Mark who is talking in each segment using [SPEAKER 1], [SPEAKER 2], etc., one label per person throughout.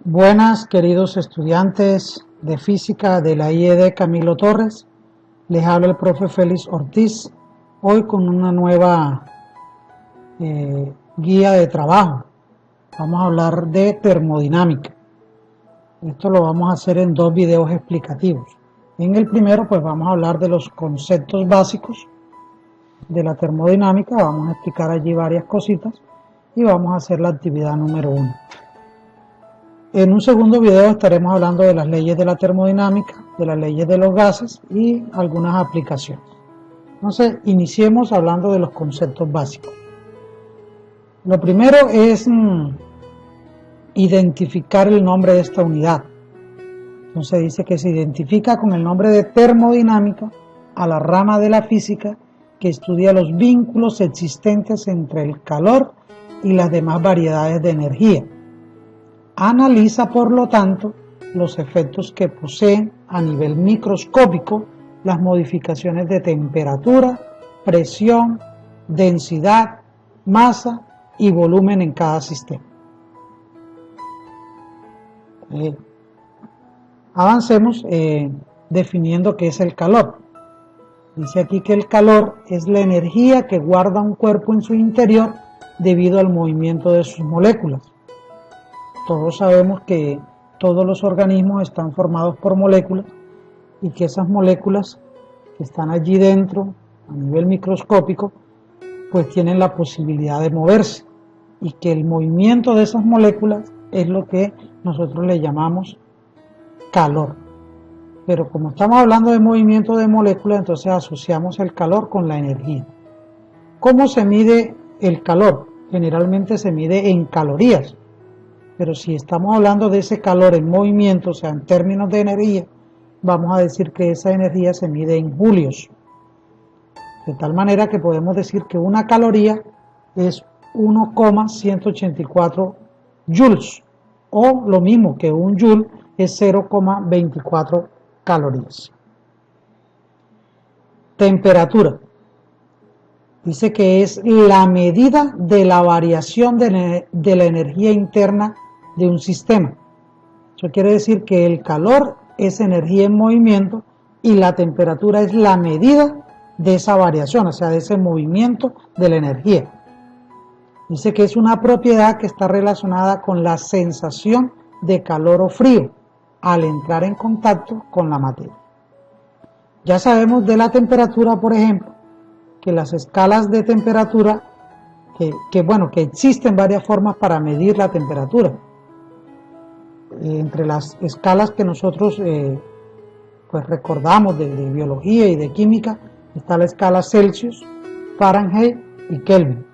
[SPEAKER 1] Buenas, queridos estudiantes de física de la IED Camilo Torres. Les habla el profe Félix Ortiz, hoy con una nueva guía de trabajo. Vamos a hablar de termodinámica. Esto lo vamos a hacer en dos videos explicativos. En el primero, pues vamos a hablar de los conceptos básicos de la termodinámica. Vamos a explicar allí varias cositas y vamos a hacer la actividad número 1. En un segundo video estaremos hablando de las leyes de la termodinámica, de las leyes de los gases y algunas aplicaciones. Entonces, iniciemos hablando de los conceptos básicos. Lo primero es identificar el nombre de esta unidad. Entonces dice que se identifica con el nombre de termodinámica a la rama de la física que estudia los vínculos existentes entre el calor y las demás variedades de energía. Analiza, por lo tanto, los efectos que poseen a nivel microscópico las modificaciones de temperatura, presión, densidad, masa y volumen en cada sistema. Avancemos definiendo qué es el calor. Dice aquí que el calor es la energía que guarda un cuerpo en su interior debido al movimiento de sus moléculas. Todos sabemos que todos los organismos están formados por moléculas y que esas moléculas que están allí dentro a nivel microscópico pues tienen la posibilidad de moverse y que el movimiento de esas moléculas es lo que nosotros le llamamos calor. Pero como estamos hablando de movimiento de moléculas, entonces asociamos el calor con la energía. ¿Cómo se mide el calor? Generalmente se mide en calorías. Pero si estamos hablando de ese calor en movimiento, o sea, en términos de energía, vamos a decir que esa energía se mide en julios. De tal manera que podemos decir que una caloría es 1,184 joules, o lo mismo que un joule es 0,24 calorías. Temperatura. Dice que es la medida de la variación de la energía interna de un sistema. Eso quiere decir que el calor es energía en movimiento y la temperatura es la medida de esa variación, o sea, de ese movimiento de la energía. Dice que es una propiedad que está relacionada con la sensación de calor o frío al entrar en contacto con la materia. Ya sabemos de la temperatura, por ejemplo, que las escalas de temperatura, que existen varias formas para medir la temperatura. Entre las escalas que nosotros pues recordamos de biología y de química, está la escala Celsius, Fahrenheit y Kelvin.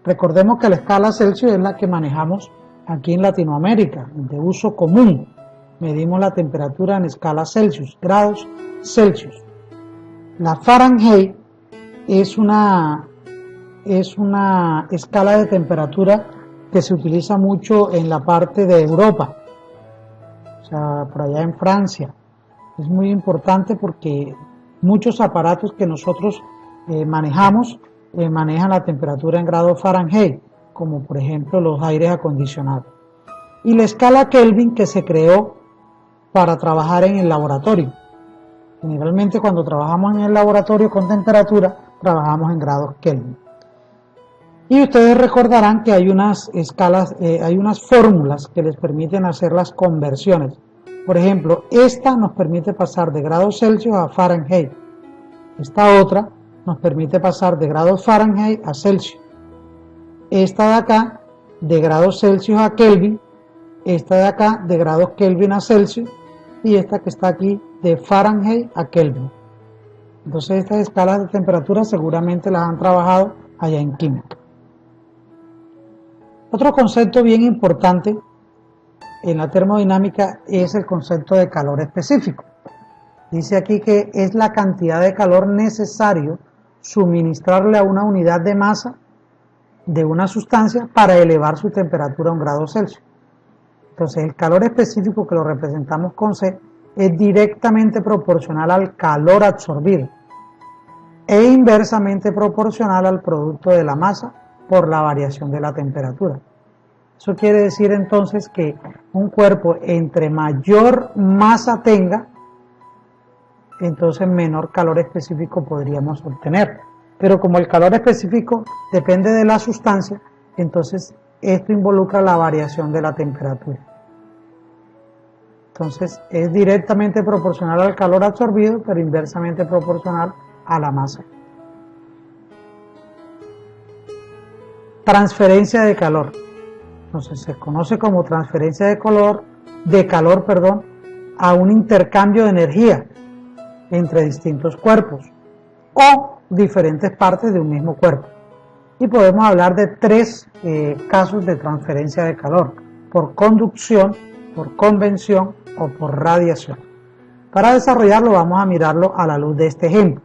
[SPEAKER 1] Recordemos que la escala Celsius es la que manejamos aquí en Latinoamérica, de uso común. Medimos la temperatura en escala Celsius, grados Celsius. La Fahrenheit es una escala de temperatura que se utiliza mucho en la parte de Europa, o sea, por allá en Francia. Es muy importante porque muchos aparatos que nosotros manejamos manejan la temperatura en grados Fahrenheit, como por ejemplo los aires acondicionados. Y la escala Kelvin, que se creó para trabajar en el laboratorio. Generalmente cuando trabajamos en el laboratorio con temperatura, trabajamos en grados Kelvin. Y ustedes recordarán que hay unas escalas, hay unas fórmulas que les permiten hacer las conversiones. Por ejemplo, esta nos permite pasar de grados Celsius a Fahrenheit. Esta otra nos permite pasar de grados Fahrenheit a Celsius. Esta de acá, de grados Celsius a Kelvin. Esta de acá, de grados Kelvin a Celsius. Y esta que está aquí, de Fahrenheit a Kelvin. Entonces estas escalas de temperatura seguramente las han trabajado allá en química. Otro concepto bien importante en la termodinámica es el concepto de calor específico. Dice aquí que es la cantidad de calor necesario suministrarle a una unidad de masa de una sustancia para elevar su temperatura a 1 grado Celsius. Entonces el calor específico, que lo representamos con C, es directamente proporcional al calor absorbido e inversamente proporcional al producto de la masa por la variación de la temperatura. Eso quiere decir entonces que un cuerpo entre mayor masa tenga, entonces menor calor específico podríamos obtener. Pero como el calor específico depende de la sustancia, entonces esto involucra la variación de la temperatura. Entonces es directamente proporcional al calor absorbido, pero inversamente proporcional a la masa. Transferencia de calor. Entonces se conoce como transferencia de calor, a un intercambio de energía entre distintos cuerpos o diferentes partes de un mismo cuerpo. Y podemos hablar de tres casos de transferencia de calor: por conducción, por convención o por radiación. Para desarrollarlo vamos a mirarlo a la luz de este ejemplo.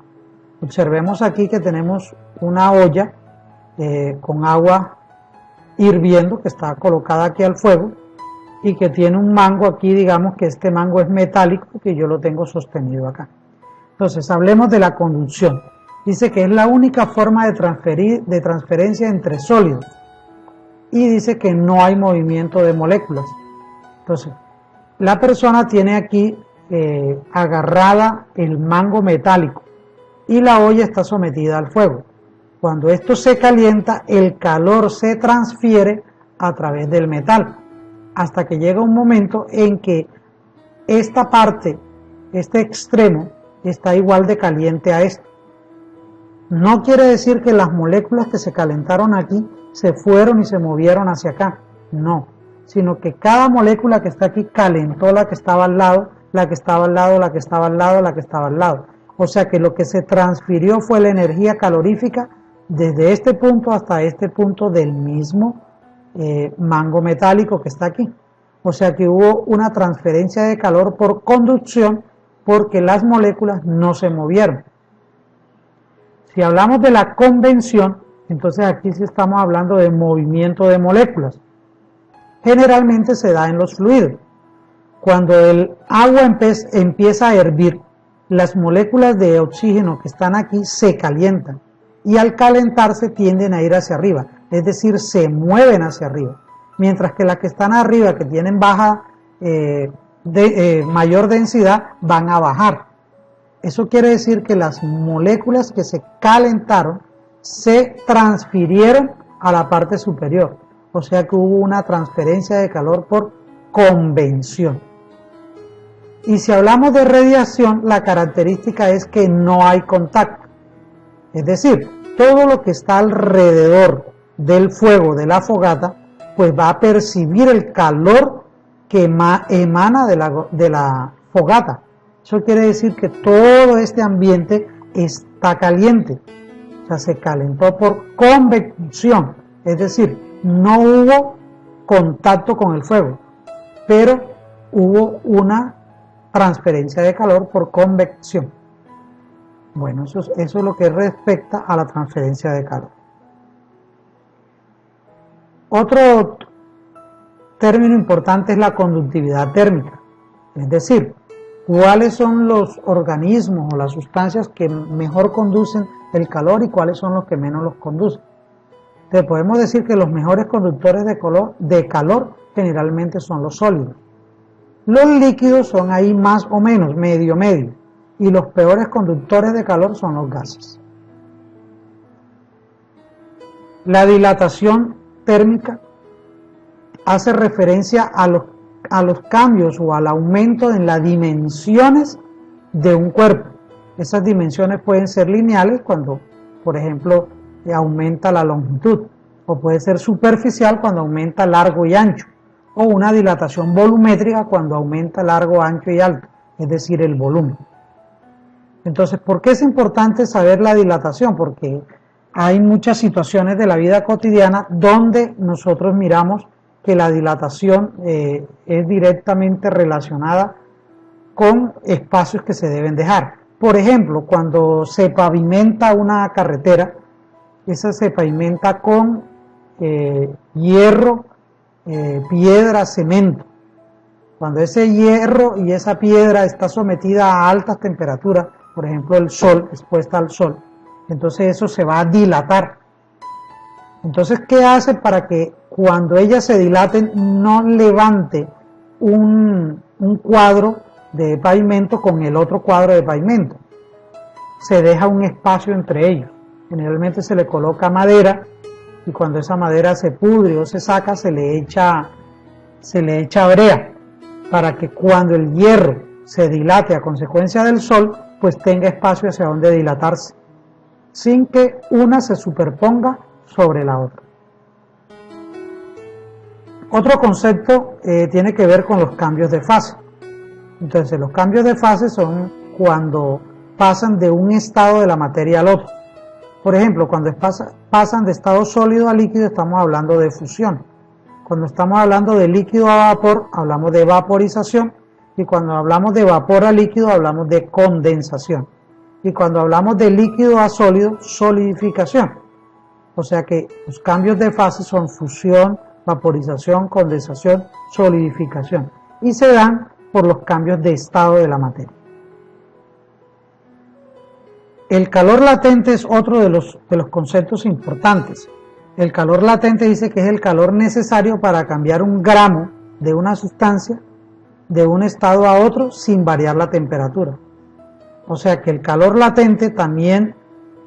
[SPEAKER 1] Observemos aquí que tenemos una olla con agua hirviendo que está colocada aquí al fuego y que tiene un mango aquí. Digamos que este mango es metálico, que yo lo tengo sostenido acá. Entonces hablemos de la conducción. Dice que es la única forma de transferencia entre sólidos y dice que no hay movimiento de moléculas. Entonces la persona tiene aquí agarrada el mango metálico y la olla está sometida al fuego. Cuando esto se calienta, el calor se transfiere a través del metal, hasta que llega un momento en que esta parte, este extremo, está igual de caliente a esto. No quiere decir que las moléculas que se calentaron aquí se fueron y se movieron hacia acá, no, sino que cada molécula que está aquí calentó la que estaba al lado, la que estaba al lado, la que estaba al lado, la que estaba al lado. O sea que lo que se transfirió fue la energía calorífica desde este punto hasta este punto del mismo mango metálico que está aquí. O sea que hubo una transferencia de calor por conducción porque las moléculas no se movieron. Si hablamos de la convención, entonces aquí sí estamos hablando de movimiento de moléculas. Generalmente se da en los fluidos. Cuando el agua empieza a hervir, las moléculas de oxígeno que están aquí se calientan y al calentarse tienden a ir hacia arriba, es decir, se mueven hacia arriba, mientras que las que están arriba, que tienen mayor densidad, van a bajar. Eso quiere decir que las moléculas que se calentaron se transfirieron a la parte superior, o sea que hubo una transferencia de calor por convención. Y si hablamos de radiación, la característica es que no hay contacto. Es decir, todo lo que está alrededor del fuego de la fogata, pues va a percibir el calor que emana de la fogata. Eso quiere decir que todo este ambiente está caliente. O sea, se calentó por convección. Es decir, no hubo contacto con el fuego, pero hubo una transferencia de calor por convección. Bueno, eso es lo que respecta a la transferencia de calor. Otro término importante es la conductividad térmica, es decir, cuáles son los organismos o las sustancias que mejor conducen el calor y cuáles son los que menos los conducen. Entonces podemos decir que los mejores conductores de calor generalmente son los sólidos. Los líquidos son ahí más o menos, medio, y los peores conductores de calor son los gases. La dilatación térmica hace referencia a los cambios o al aumento en las dimensiones de un cuerpo. Esas dimensiones pueden ser lineales cuando, por ejemplo, aumenta la longitud, o puede ser superficial cuando aumenta largo y ancho, o una dilatación volumétrica cuando aumenta largo, ancho y alto, es decir, el volumen. Entonces, ¿por qué es importante saber la dilatación? Porque hay muchas situaciones de la vida cotidiana donde nosotros miramos que la dilatación es directamente relacionada con espacios que se deben dejar. Por ejemplo, cuando se pavimenta una carretera, esa se pavimenta con hierro, piedra, cemento. Cuando ese hierro y esa piedra está sometida a altas temperaturas, por ejemplo el sol, expuesta al sol, entonces eso se va a dilatar. Entonces, ¿qué hace para que cuando ellas se dilaten no levante un cuadro de pavimento con el otro cuadro de pavimento. Se deja un espacio entre ellos. Generalmente se le coloca madera y cuando esa madera se pudre o se saca se le echa brea para que cuando el hierro se dilate a consecuencia del sol, pues tenga espacio hacia donde dilatarse, sin que una se superponga sobre la otra. Otro concepto tiene que ver con los cambios de fase. Entonces, los cambios de fase son cuando pasan de un estado de la materia al otro. Por ejemplo, cuando pasan de estado sólido a líquido, estamos hablando de fusión. Cuando estamos hablando de líquido a vapor, hablamos de vaporización. Y cuando hablamos de vapor a líquido, hablamos de condensación. Y cuando hablamos de líquido a sólido, solidificación. O sea que los cambios de fase son fusión, vaporización, condensación, solidificación. Y se dan por los cambios de estado de la materia. El calor latente es otro de los conceptos importantes. El calor latente dice que es el calor necesario para cambiar un gramo de una sustancia de un estado a otro sin variar la temperatura. O sea que el calor latente también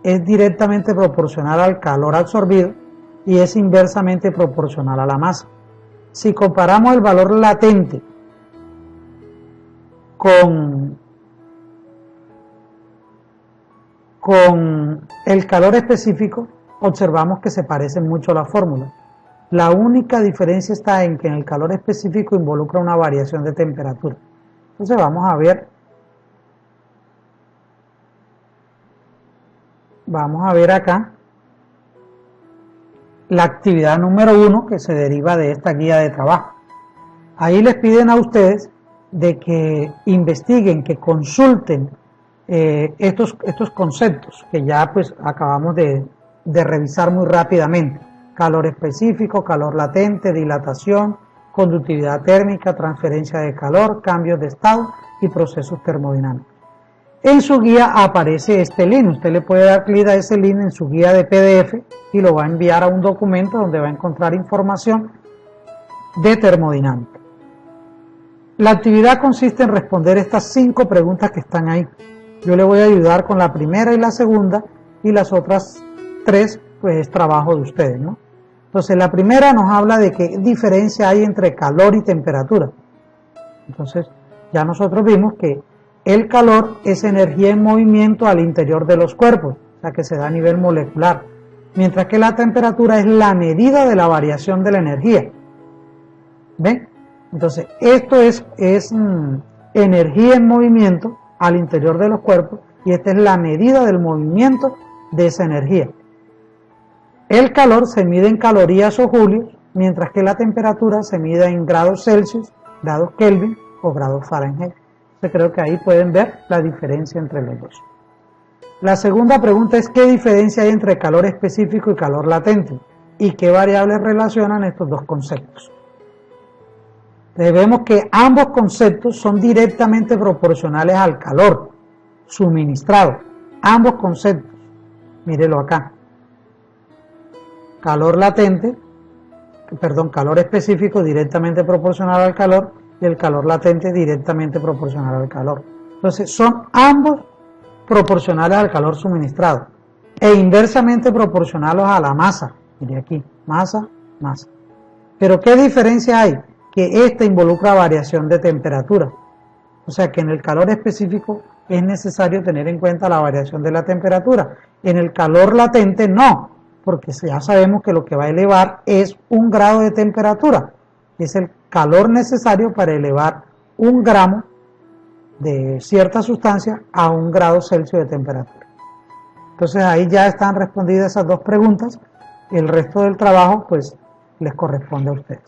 [SPEAKER 1] es directamente proporcional al calor absorbido y es inversamente proporcional a la masa. Si comparamos el valor latente con el calor específico, observamos que se parecen mucho las fórmulas. La única diferencia está en que en el calor específico involucra una variación de temperatura. Entonces vamos a ver acá la actividad número 1 que se deriva de esta guía de trabajo. Ahí les piden a ustedes de que investiguen, que consulten estos conceptos que ya pues acabamos de revisar muy rápidamente. Calor específico, calor latente, dilatación, conductividad térmica, transferencia de calor, cambios de estado y procesos termodinámicos. En su guía aparece este link, usted le puede dar clic a ese link en su guía de PDF y lo va a enviar a un documento donde va a encontrar información de termodinámica. La actividad consiste en responder estas 5 preguntas que están ahí. Yo le voy a ayudar con la primera y la segunda y las otras 3 pues es trabajo de ustedes, ¿no? Entonces la primera nos habla de qué diferencia hay entre calor y temperatura. Entonces ya nosotros vimos que el calor es energía en movimiento al interior de los cuerpos, o sea que se da a nivel molecular, mientras que la temperatura es la medida de la variación de la energía. ¿Ven? Entonces esto es energía en movimiento al interior de los cuerpos y esta es la medida del movimiento de esa energía. El calor se mide en calorías o julios, mientras que la temperatura se mide en grados Celsius, grados Kelvin o grados Fahrenheit. Yo creo que ahí pueden ver la diferencia entre los dos. La segunda pregunta es ¿qué diferencia hay entre calor específico y calor latente? ¿Y qué variables relacionan estos dos conceptos? Entonces vemos que ambos conceptos son directamente proporcionales al calor suministrado. Ambos conceptos. Mírelo acá. Calor específico directamente proporcional al calor y el calor latente directamente proporcional al calor. Entonces son ambos proporcionales al calor suministrado e inversamente proporcionales a la masa. Mire aquí, masa, masa. Pero ¿qué diferencia hay? Que esta involucra variación de temperatura. O sea que en el calor específico es necesario tener en cuenta la variación de la temperatura. En el calor latente no, porque ya sabemos que lo que va a elevar es 1 grado de temperatura. Es el calor necesario para elevar 1 gramo de cierta sustancia a 1 grado Celsius de temperatura. Entonces ahí ya están respondidas esas 2 preguntas. El resto del trabajo pues les corresponde a ustedes.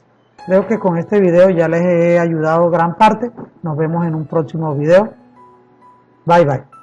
[SPEAKER 1] Creo que con este video ya les he ayudado gran parte. Nos vemos en un próximo video. Bye bye.